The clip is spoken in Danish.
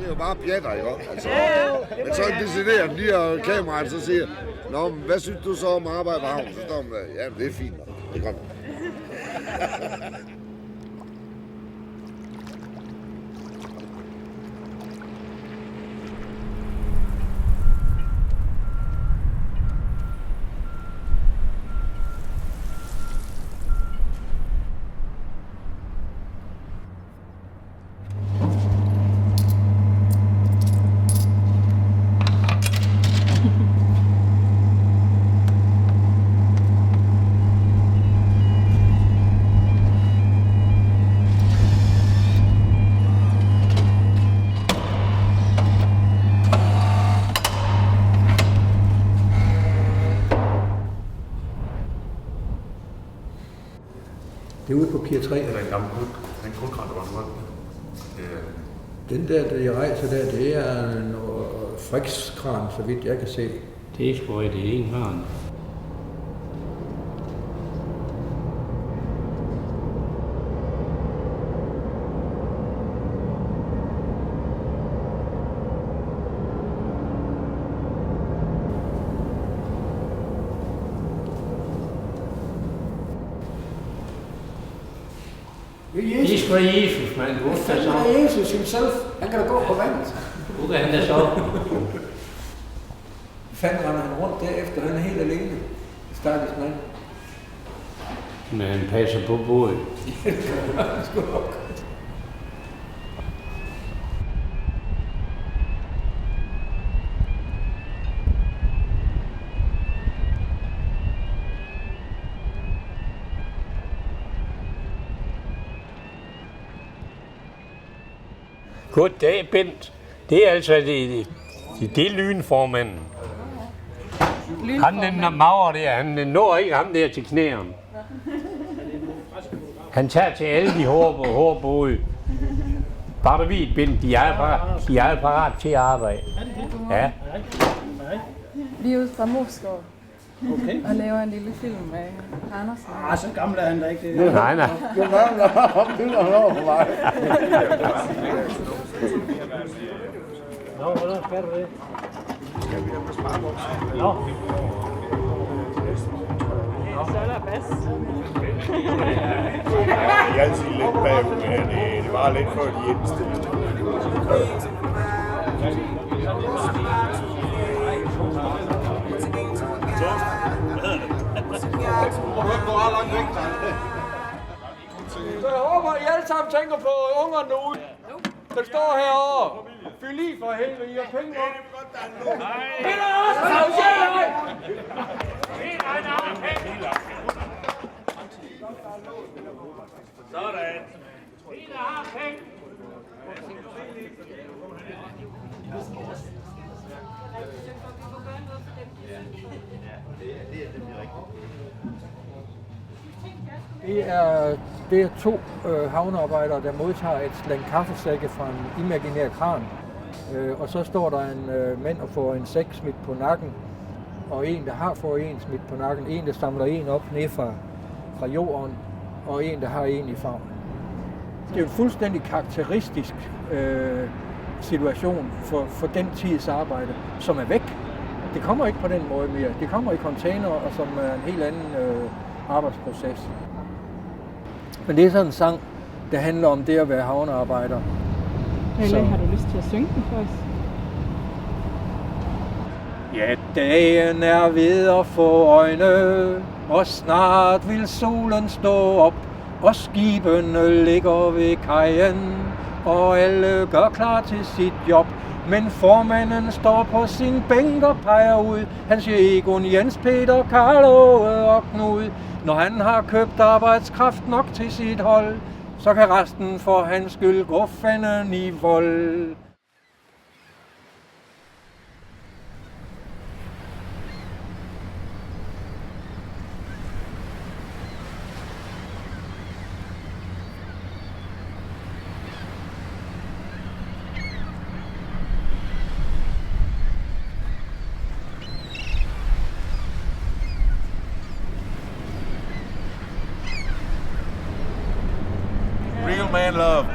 det er jo bare pjatter, ikke? Altså, men så deciderer den lige, og kameraet så siger, nå, men hvad synes du så om arbejde på havnen? Så står man der, ja, det er fint, det kommer. Det er ude på Pier 3. Det er en gammel kulkran, der var Den der rejser der, det er en frikskran, så vidt jeg kan se. Det er sgu det er en kran. Det er sgu Jesus, mand. Hvad fanden er Jesus himself? Han kan da gå på vandet. Hvor kan han da så? Fanden render han rundt derefter, han er helt alene. Stakkels mand. Men han passer på båden. Ja, det gør han sgu nok. Goddag, Bent. Det er altså det er lynformanden. Han den mager der, han når ikke ham der til knæene. Han tager til alle de hårde både. Bare der vidt, Bent, de er parat til at arbejde. Ja. Vi er ude fra Moskov. Okay. Og laver en lille film med Andersen. Så gammel er han da ikke det. Nej. Det mangler ham, det er over for mig. Nå, hvordan skal du det? Skal vi have på spareboks? Nå. Så er der bas. Jeg er altid lidt bagud med det var lidt før de indstillede. Så jeg håber, I alle sammen tænker på ungerne ude. Der står herovre. Fyld i for helvede, I har penge nok. Peter også, Sådan. Peter har penge. Det er to havnearbejdere, der modtager et slang kaffesække fra en imaginær kran. Og så står der en mand og får en sæk smidt på nakken, og en, der har fået en smidt på nakken, en, der samler en op ned fra jorden, og en, der har en i favn. Det er en fuldstændig karakteristisk situation for den tids arbejde, som er væk. Det kommer ikke på den måde mere. Det kommer i container, og som er en helt anden arbejdsproces. Men det er sådan en sang, der handler om det at være havnearbejder. Eller har du lyst til at synge den for os? Ja, dagen er ved at få øjne, og snart vil solen stå op, og skibene ligger ved kajen, og alle gør klar til sit job. Men formanden står på sin bænk og peger ud. Han siger Egon, Jens, Peter, Carlo og Knud. Når han har købt arbejdskraft nok til sit hold, så kan resten for hans skyld gå fanden i vold. Real man love.